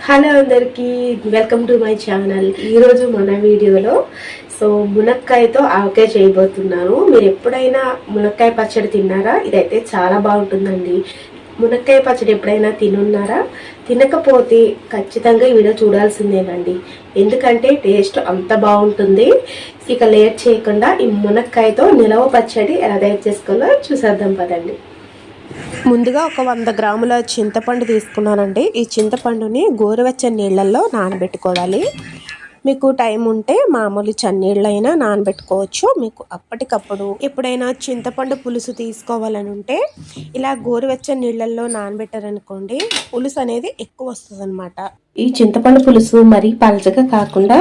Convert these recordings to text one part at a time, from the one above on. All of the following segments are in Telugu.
హలో అందరికీ, వెల్కమ్ టు మై ఛానల్. ఈరోజు మన వీడియోలో మునక్కాయతో ఆవకాయ చేయబోతున్నాను. మీరు ఎప్పుడైనా మునక్కాయ పచ్చడి తిన్నారా? ఇదైతే చాలా బాగుంటుందండి. మునక్కాయ పచ్చడి ఎప్పుడైనా తినున్నారా? తినకపోతే ఖచ్చితంగా ఈ వీడియో చూడాల్సిందేనండి, ఎందుకంటే టేస్ట్ అంత బాగుంటుంది. ఇక లేట్ చేయకుండా ఈ మునక్కాయతో నిలవ పచ్చడి ఎలా తయారు చేసుకోవాలో చూసేద్దాం పదండి. ముందుగా ఒక 100 గ్రాముల చింతపండు తీసుకున్నానండి. ఈ చింతపండుని గోరువెచ్చని నీళ్ళల్లో నానబెట్టుకోవాలి. మీకు టైం ఉంటే మామూలు చన్నీళ్ళైనా నానబెట్టుకోవచ్చు. మీకు అప్పటికప్పుడు ఎప్పుడైనా చింతపండు పులుసు తీసుకోవాలని ఉంటే ఇలా గోరువెచ్చని నీళ్ళల్లో నానబెట్టారనుకోండి, పులుసు అనేది ఎక్కువ వస్తుంది అనమాట. ఈ చింతపండు పులుసు మరీ పలచగా కాకుండా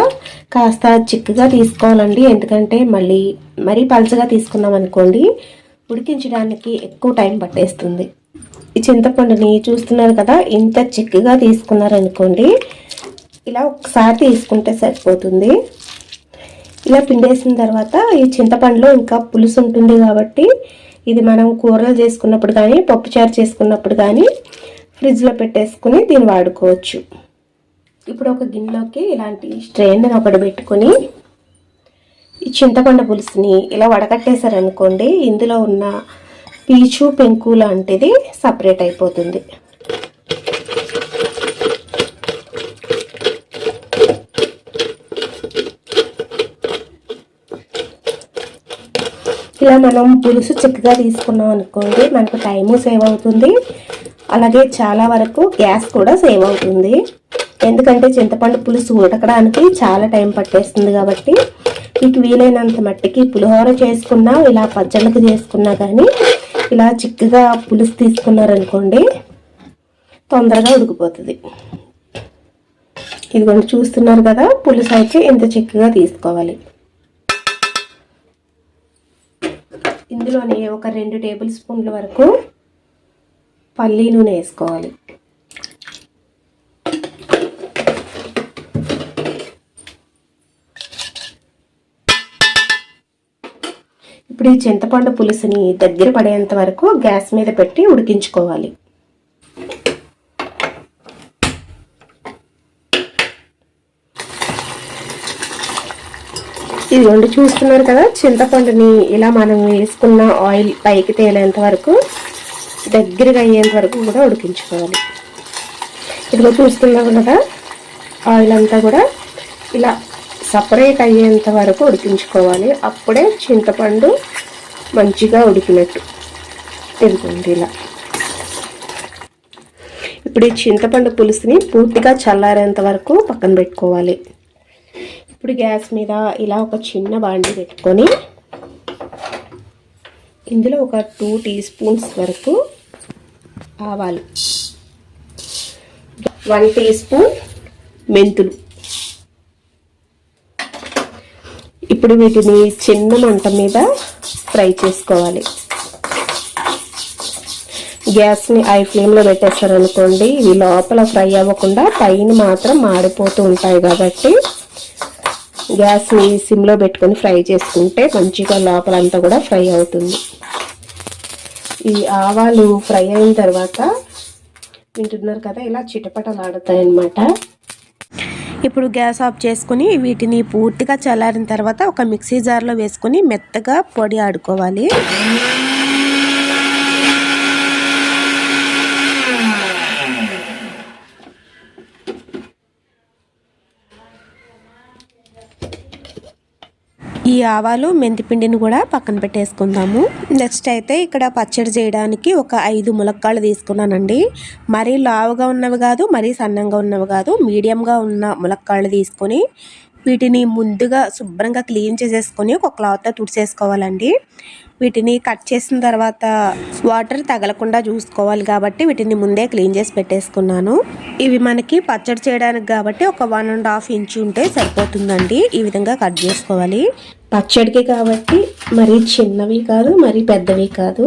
కాస్త చిక్కగా తీసుకోవాలండి. ఎందుకంటే మరీ పలచగా తీసుకున్నాం అనుకోండి, ఉడికించడానికి ఎక్కువ టైం పట్టేస్తుంది. ఈ చింతపండుని చూస్తున్నారు కదా, ఇంత చిక్కగా తీసుకున్నారనుకోండి, ఇలా ఒకసారి తీసుకుంటే సరిపోతుంది. ఇలా పిండేసిన తర్వాత ఈ చింతపండులో ఇంకా పులుసు ఉంటుంది కాబట్టి ఇది మనం కూరలు చేసుకున్నప్పుడు కానీ పప్పుచారు చేసుకున్నప్పుడు కానీ ఫ్రిడ్జ్లో పెట్టేసుకుని దీన్ని వాడుకోవచ్చు. ఇప్పుడు ఒక గిన్నెలోకి ఇలాంటి స్ట్రెయినర్ ఒకటి పెట్టుకొని ఈ చింతపండు పులుసుని ఇలా వడకట్టేశారనుకోండి, ఇందులో ఉన్న పీచు పెంకు లాంటిది సపరేట్ అయిపోతుంది. ఇలా మనం పులుసు చిక్కగా తీసుకున్నాం అనుకోండి, మనకు టైము సేవ్ అవుతుంది, అలాగే చాలా వరకు గ్యాస్ కూడా సేవ్ అవుతుంది. ఎందుకంటే చింతపండు పులుసు ఉడకడానికి చాలా టైం పట్టేస్తుంది కాబట్టి మీకు వీలైనంత మట్టికి పులిహోర చేసుకున్నా ఇలా పచ్చళ్ళకు చేసుకున్నా కానీ ఇలా చిక్కగా పులుసు తీసుకున్నారనుకోండి తొందరగా ఉడికిపోతుంది. ఇదిగోండి చూస్తున్నారు కదా, పులుసు అయితే ఇంత చిక్కగా తీసుకోవాలి. ఇందులోనే ఒక 2 టేబుల్ స్పూన్ల వరకు పల్లి నూనె వేసుకోవాలి. ఇప్పుడు ఈ చింతపండు పులుసుని దగ్గర పడేంత వరకు గ్యాస్ మీద పెట్టి ఉడికించుకోవాలి. ఇదిగోండి చూస్తున్నారు కదా, చింతపండుని ఇలా మనం వేసుకున్న ఆయిల్ పైకి తేలేంత వరకు దగ్గరగా అయ్యేంత వరకు కూడా ఉడికించుకోవాలి. ఇదిగో చూస్తున్నారు కదా, ఆయిల్ అంతా కూడా ఇలా సపరేట్ అయ్యేంత వరకు ఉడికించుకోవాలి. అప్పుడే చింతపండు మంచిగా ఉడికినట్టు. ఇదిగోండి ఇలా. ఇప్పుడు ఈ చింతపండు పులుసుని పూర్తిగా చల్లారేంత వరకు పక్కన పెట్టుకోవాలి. ఇప్పుడు గ్యాస్ మీద ఇలా ఒక చిన్న బాండి పెట్టుకొని ఇందులో ఒక 2 టీ స్పూన్స్ వరకు ఆవాలు, 1 టీ స్పూన్ మెంతులు. ఇప్పుడు వీటిని చిన్న మంట మీద ఫ్రై చేసుకోవాలి. గ్యాస్ని హై ఫ్లేమ్లో పెట్టేస్తారనుకోండి, ఇవి లోపల ఫ్రై అవ్వకుండా పైన మాత్రం మాడిపోతూ ఉంటాయి కాబట్టి గ్యాస్ని సిమ్లో పెట్టుకొని ఫ్రై చేసుకుంటే మంచిగా లోపలంతా కూడా ఫ్రై అవుతుంది. ఈ ఆవాలు ఫ్రై అయిన తర్వాత వింటున్నారు కదా, ఇలా చిటపటలాడుతాయి అన్నమాట. ఇప్పుడు గ్యాస్ ఆఫ్ చేసుకుని వీటిని పూర్తిగా చల్లారిన తర్వాత ఒక మిక్సీ జార్లో వేసుకొని మెత్తగా పొడి ఆడుకోవాలి. ఈ ఆవాలు మెంతిపిండిని కూడా పక్కన పెట్టేసుకుందాము. నెక్స్ట్ అయితే ఇక్కడ పచ్చడి చేయడానికి ఒక 5 ములక్కాళ్ళు తీసుకున్నానండి. మరీ లావుగా ఉన్నవి కాదు, మరీ సన్నంగా ఉన్నవి కాదు, మీడియంగా ఉన్న ములక్కాళ్ళు తీసుకొని వీటిని ముందుగా శుభ్రంగా క్లీన్ చేసేసుకొని ఒక క్లాత్తో తుడిచేసుకోవాలండి. వీటిని కట్ చేసిన తర్వాత వాటర్ తగలకుండా చూసుకోవాలి కాబట్టి వీటిని ముందే క్లీన్ చేసి పెట్టేసుకున్నాను. ఇవి మనకి పచ్చడి చేయడానికి కాబట్టి ఒక 1.5 ఇంచ్ ఉంటే సరిపోతుందండి. ఈ విధంగా కట్ చేసుకోవాలి. పచ్చడికి కాబట్టి మరీ చిన్నవి కాదు, మరీ పెద్దవి కాదు,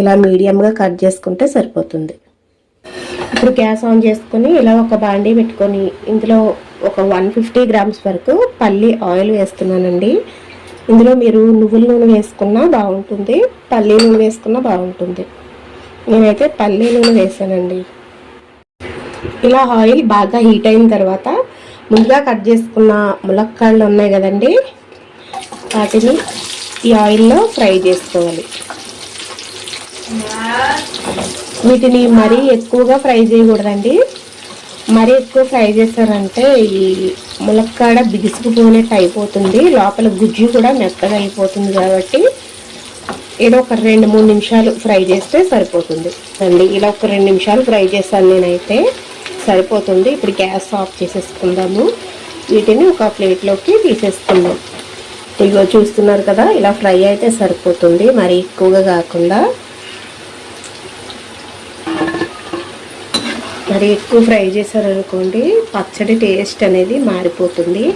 ఇలా మీడియంగా కట్ చేసుకుంటే సరిపోతుంది. ఇప్పుడు గ్యాస్ ఆన్ చేసుకొని ఇలా ఒక బాండీ పెట్టుకొని ఇందులో ఒక 150 గ్రామ్స్ వరకు పల్లి ఆయిల్ వేస్తున్నానండి. ఇందులో మీరు నువ్వుల నూనె వేసుకున్నా బాగుంటుంది, పల్లి నూనె వేసుకున్నా బాగుంటుంది. నేనైతే పల్లి నూనె వేసానండి. ఇలా ఆయిల్ బాగా హీట్ అయిన తర్వాత ముందుగా కట్ చేసుకున్న ములక్కాడలు ఉన్నాయి కదండి, వాటిని ఈ ఆయిల్లో ఫ్రై చేసుకోవాలి. వీటిని మరీ ఎక్కువగా ఫ్రై చేయకూడదండి. మరీ ఎక్కువ ఫ్రై చేశారంటే ఈ ములక్కాడ బిగుసుకుపోయినట్టు అయిపోతుంది, లోపల గుజ్జు కూడా మెత్తగా అయిపోతుంది. కాబట్టి ఏదో ఒక 2-3 నిమిషాలు ఫ్రై చేస్తే సరిపోతుంది అండి. ఇలా ఒక 2 నిమిషాలు ఫ్రై చేశాను నేనైతే, సరిపోతుంది. ఇప్పుడు గ్యాస్ ఆఫ్ చేసేసుకుందాము. వీటిని ఒక ప్లేట్లోకి తీసేసుకుందాం. ఇగో చూస్తున్నారు కదా, ఇలా ఫ్రై అయితే సరిపోతుంది, మరి ఎక్కువగా కాకుండా. మరి ఎక్కువ ఫ్రై చేశారనుకోండి పచ్చడి టేస్ట్ అనేది మారిపోతుంది.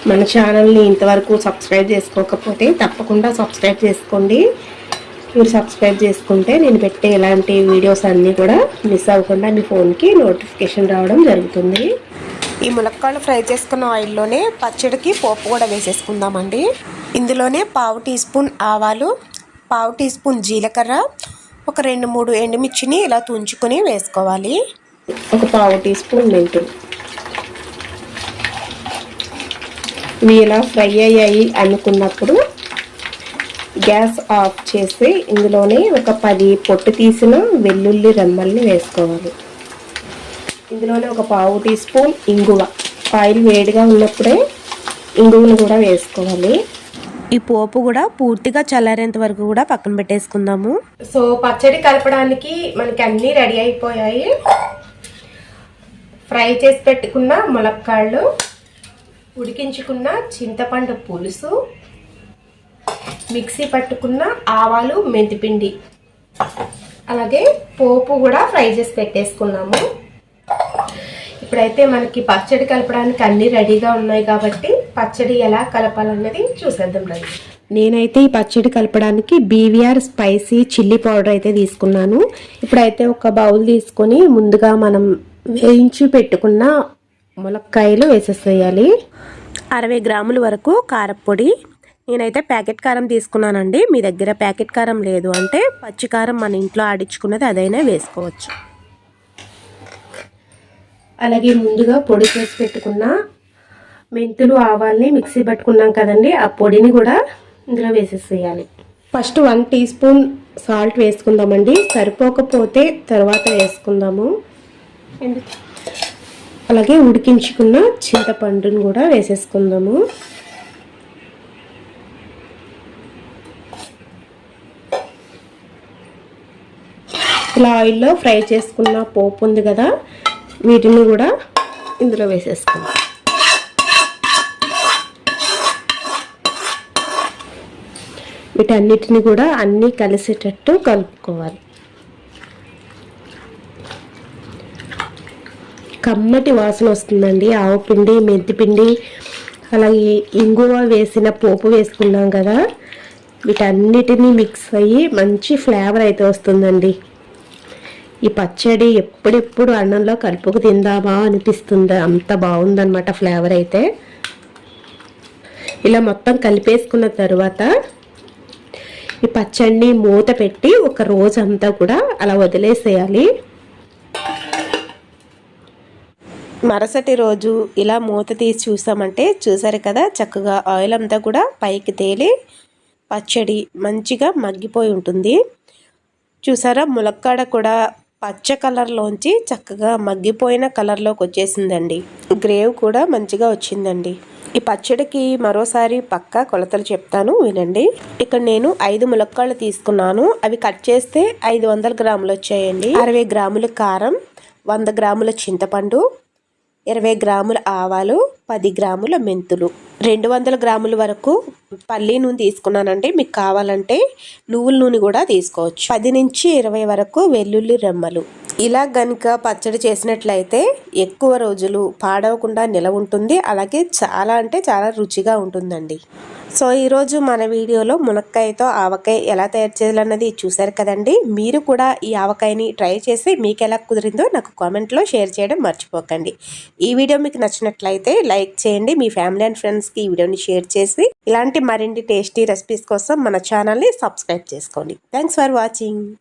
మన ఛానల్ని ఇంతవరకు సబ్స్క్రైబ్ చేసుకోకపోతే తప్పకుండా సబ్స్క్రైబ్ చేసుకోండి. మీరు సబ్స్క్రైబ్ చేసుకుంటే నేను పెట్టే ఇలాంటి వీడియోస్ అన్నీ కూడా మిస్ అవ్వకుండా మీ ఫోన్కి నోటిఫికేషన్ రావడం జరుగుతుంది. ఈ ములక్కాడలు ఫ్రై చేసుకున్న ఆయిల్లోనే పచ్చడికి పోపు కూడా వేసేసుకుందామండి. ఇందులోనే 1/2 టీ స్పూన్ ఆవాలు, 1/2 టీ స్పూన్ జీలకర్ర, ఒక 2-3 ఎండుమిర్చిని ఇలా తుంచుకొని వేసుకోవాలి. ఒక 1/2 టీ స్పూన్ మెంతులు. ఇవి ఇలా ఫ్రై అయ్యాయి అనుకున్నప్పుడు గ్యాస్ ఆఫ్ చేసి ఇందులోనే ఒక 10 పొట్టు తీసిన వెల్లుల్లి రెమ్మల్ని వేసుకోవాలి. ఇందులోనే ఒక 1/2 టీ స్పూన్ ఇంగువ. ఆయిల్ వేడిగా ఉన్నప్పుడే ఇంగువను కూడా వేసుకోవాలి. ఈ పోపు కూడా పూర్తిగా చల్లారేంత వరకు కూడా పక్కన పెట్టేసుకుందాము. సో పచ్చడి కలపడానికి మనకి అన్నీ రెడీ అయిపోయాయి. ఫ్రై చేసి పెట్టుకున్న ములక్కాళ్ళు, ఉడికించుకున్న చింతపండు పులుసు, మిక్సీ పట్టుకున్న ఆవాలు, మెంతిపిండి, అలాగే పోపు కూడా ఫ్రై చేసి పెట్టేసుకున్నాము. ఇప్పుడైతే మనకి పచ్చడి కలపడానికి అన్నీ రెడీగా ఉన్నాయి కాబట్టి పచ్చడి ఎలా కలపాలన్నది చూసేద్దాం రండి. నేనైతే ఈ పచ్చడి కలపడానికి BVR స్పైసీ చిల్లీ పౌడర్ అయితే తీసుకున్నాను. ఇప్పుడైతే ఒక బౌల్ తీసుకొని ముందుగా మనం వేయించి పెట్టుకున్న ములక్కాయలు వేసేసేయాలి. 60 గ్రాముల వరకు కారపొడి. నేనైతే ప్యాకెట్ కారం తీసుకున్నానండి. మీ దగ్గర ప్యాకెట్ కారం లేదు అంటే పచ్చి కారం మన ఇంట్లో ఆడించుకున్నది అదైనా వేసుకోవచ్చు. అలాగే ముందుగా పొడి చేసి పెట్టుకున్న మెంతులు, ఆవాల్ని మిక్సీ పట్టుకున్నాం కదండి, ఆ పొడిని కూడా ఇందులో వేసేసేయాలి. ఫస్ట్ 1 టీ స్పూన్ సాల్ట్ వేసుకుందామండి. సరిపోకపోతే తర్వాత వేసుకుందాము. అలాగే ఉడికించుకున్న చింతపండును కూడా వేసేసుకుందాము. ఇలా ఆయిల్లో ఫ్రై చేసుకున్న పోపు ఉంది కదా, వీటిని కూడా ఇందులో వేసేసుకుందాం. వీటన్నిటిని కూడా అన్నీ కలిసేటట్టు కలుపుకోవాలి. కమ్మటి వాసన వస్తుందండి. ఆవు పిండి, మెంతిపిండి, అలాగే ఇంగువ వేసిన పోపు వేసుకున్నాం కదా, వీటన్నిటినీ మిక్స్ అయ్యి మంచి ఫ్లేవర్ అయితే వస్తుందండి. ఈ పచ్చడి ఎప్పుడెప్పుడు అన్నంలో కలుపుకు తిందామా అనిపిస్తుంది, అంత బాగుందన్నమాట ఫ్లేవర్ అయితే. ఇలా మొత్తం కలిపేసుకున్న తర్వాత ఈ పచ్చడిని మూత పెట్టి ఒక రోజంతా కూడా అలా వదిలేసేయాలి. మరుసటి రోజు ఇలా మూత తీసి చూసామంటే చూసారు కదా, చక్కగా ఆయిల్ అంతా కూడా పైకి తేలి పచ్చడి మంచిగా మగ్గిపోయి ఉంటుంది. చూసారా, ములక్కాడ కూడా పచ్చ కలర్లోంచి చక్కగా మగ్గిపోయిన కలర్లోకి వచ్చేసిందండి. గ్రేవ్ కూడా మంచిగా వచ్చిందండి. ఈ పచ్చడికి మరోసారి పక్కా కొలతలు చెప్తాను వినండి. ఇక్కడ నేను 5 ములక్కాళ్ళు తీసుకున్నాను. అవి కట్ చేస్తే 500 గ్రాములు వచ్చాయండి. 60 గ్రాముల కారం, 100 గ్రాముల చింతపండు, 20 గ్రాముల ఆవాలు, 10 గ్రాముల మెంతులు, 200 గ్రాముల వరకు పల్లి నూనె తీసుకున్నానండి. మీకు కావాలంటే నువ్వుల నూనె కూడా తీసుకోవచ్చు. 10 నుంచి 20 వరకు వెల్లుల్లి రెమ్మలు. ఇలా గనుక పచ్చడి చేసినట్లయితే ఎక్కువ రోజులు పాడవకుండా నిలవ ఉంటుంది. అలాగే చాలా అంటే చాలా రుచిగా ఉంటుందండి. సో ఈరోజు మన వీడియోలో మునక్కాయతో ఆవకాయ ఎలా తయారు చేయాలన్నది చూశారు కదండి. మీరు కూడా ఈ ఆవకాయని ట్రై చేసి మీకు ఎలా కుదిరిందో నాకు కామెంట్లో షేర్ చేయడం మర్చిపోకండి. ఈ వీడియో మీకు నచ్చినట్లయితే లైక్ చేయండి. మీ ఫ్యామిలీ అండ్ ఫ్రెండ్స్కి ఈ వీడియోని షేర్ చేసి ఇలాంటి మరిన్ని టేస్టీ రెసిపీస్ కోసం మన ఛానల్ని సబ్స్క్రైబ్ చేసుకోండి. Thanks for watching.